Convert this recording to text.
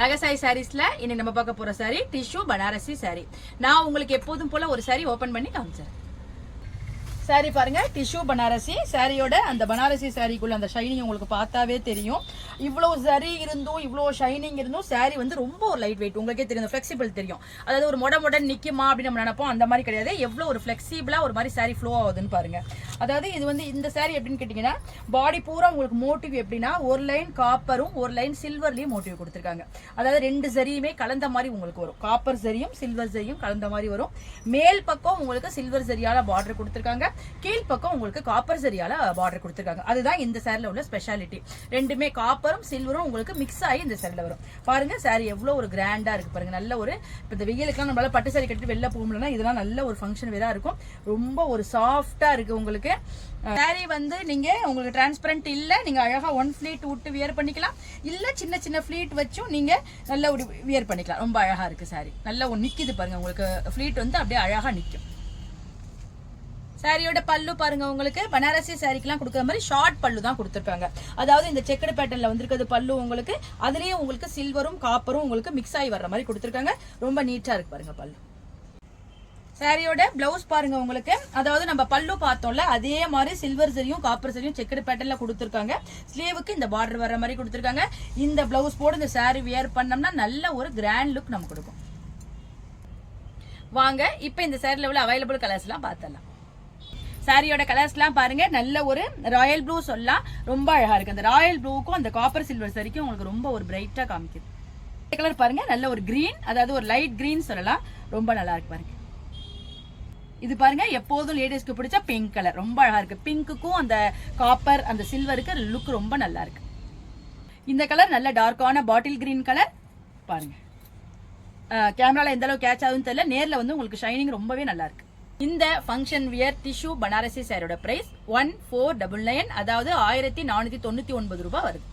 ரகசாய் சாரீஸ்ல இன்னைக்கு நம்ம பார்க்க போற சாரி டிஷ்யூ பனாரசி சாரி. நான் உங்களுக்கு எப்போதும் போல ஒரு சாரி ஓபன் பண்ணி காமிச்சேன். சாரி பாருங்க, டிஷ்யூ பனாரசி சாரியோட அந்த பனாரசி சாரிக்குள்ள அந்த ஷைனிங் உங்களுக்கு பார்த்தாவே தெரியும். இவ்வளவு சரி இருந்தும் இவ்வளவு ஷைனிங் இருந்தும் சாரி வந்து ரொம்ப ஒரு லைட் வெயிட். உங்களுக்கே தெரியும், ஃபிளெக்சிபிள் தெரியும். அதாவது ஒரு மொட நிக்குமா அப்படின்னு நம்ம நினைப்போம், அந்த மாதிரி கிடையாது. எவ்வளவு ஒரு ஃபிளெக்சிபிளா ஒரு மாதிரி சாரி ஃப்ளோ ஆகுதுன்னு பாருங்க. அதாவது இது வந்து இந்த சாரி எப்படின்னு கேட்டீங்கன்னா, பாடி பூரா உங்களுக்கு மோட்டிவ் எப்படின்னா ஒரு லைன் காப்பரும் ஒரு லைன் சில்வர்லயும் மோட்டிவ் கொடுத்துருக்காங்க. அதாவது ரெண்டு சரியுமே கலந்த மாதிரி உங்களுக்கு வரும். காப்பர் சரியும் சில்வர் சரியும் கலந்த மாதிரி வரும். மேல் பக்கம் உங்களுக்கு சில்வர் சரியால பார்டர் கொடுத்துருக்காங்க, கீழ் பக்கம் உங்களுக்கு காப்பர் சரியால பார்டர் கொடுத்துருக்காங்க. அதுதான் இந்த சாரில உள்ள ஸ்பெஷாலிட்டி. ரெண்டுமே காப்பரும் சில்வரும் உங்களுக்கு மிக்ஸ் ஆகி இந்த சாரில வரும். பாருங்க சாரி எவ்வளவு ஒரு கிராண்டா இருக்கு பாருங்க. நல்ல ஒரு இப்ப இந்த வெயிலுக்குலாம் நம்மளால பட்டு சாரி கட்டிட்டு வெளில போகணும்னா இதெல்லாம் நல்ல ஒரு ஃபங்க்ஷன் வேறா இருக்கும். ரொம்ப ஒரு சாஃப்டா இருக்கு உங்களுக்கு. சாரி வந்து நீங்க உங்களுக்கு டிரான்ஸ்பரண்ட் இல்ல, நீங்க அழகா ஒன் ஃபிளீட் விட்டு வியர் பண்ணிக்கலாம். இல்ல சின்ன சின்ன ஃபிளீட் வச்சும் நீங்க நல்ல ஒரு வியர் பண்ணிக்கலாம். ரொம்ப அழகா இருக்கு சாரி. நல்லா ஒரு நிக்குது பாருங்க, உங்களுக்கு ஃபிளீட் வந்து அப்படியே அழகா நிக்கும். சாரியோட பல்லு பாருங்க, உங்களுக்கு பனாரசி சாரிக்கெல்லாம் கொடுக்குற மாதிரி ஷார்ட் பல்லு தான் கொடுத்துருக்காங்க. அதாவது இந்த செக்கடு பேட்டர்ன்ல வந்திருக்கிறது பல்லு உங்களுக்கு. அதுலயே உங்களுக்கு சில்வரும் காப்பரும் உங்களுக்கு மிக்ஸ் ஆகி வர்ற மாதிரி கொடுத்துருக்காங்க. ரொம்ப நீட்டா இருக்கு பாருங்க பல்லு. சாரியோட பிளவுஸ் பாருங்க உங்களுக்கு, அதாவது நம்ம பல்லு பார்த்தோம்ல அதே மாதிரி சில்வர் சரியும் காப்பர் சரியும் செக்கடு பேட்டர்ன்ல கொடுத்துருக்காங்க. ஸ்லீவுக்கு இந்த பார்டர் வர்ற மாதிரி கொடுத்துருக்காங்க. இந்த பிளவுஸ் போட்டு இந்த சாரி வியர் பண்ணோம்னா நல்ல ஒரு கிராண்ட் லுக் நமக்கு கொடுக்கும். வாங்க இப்ப இந்த சாரில உள்ள அவைலபிள் கலர்ஸ் எல்லாம் பார்த்தலாம். சாரியோட கலர்ஸ்லாம் பாருங்க, நல்ல ஒரு ராயல் ப்ளூ சொல்லலாம், ரொம்ப அழகா இருக்கு. அந்த ராயல் ப்ளூக்கும் அந்த காப்பர் சில்வர் சரிக்கும் உங்களுக்கு ரொம்ப ஒரு பிரைட்டா காமிக்குது. கலர் பாருங்க, நல்ல ஒரு கிரீன், அதாவது ஒரு லைட் கிரீன் சொல்லலாம், ரொம்ப நல்லா இருக்கு பாருங்க. இது பாருங்க எப்போதும் லேடிஸ்க்கு பிடிச்ச பிங்க் கலர், ரொம்ப அழகா இருக்கு. பிங்க்குக்கும் அந்த காப்பர் அந்த சில்வருக்கு லுக் ரொம்ப நல்லா இருக்கு. இந்த கலர் நல்ல டார்க்கான பாட்டில் கிரீன் கலர் பாருங்க. கேமரால எந்த அளவுக்கு கேட்ச் ஆகுதுன்னு தெரியல, நேர்ல வந்து உங்களுக்கு ஷைனிங் ரொம்பவே நல்லா இருக்கு. இந்த ஃபங்க்ஷன் வியர் டிஷ்யூ பனாரசி சாரியோட பிரைஸ் 1499, அதாவது 1499 ரூபாய் வருது.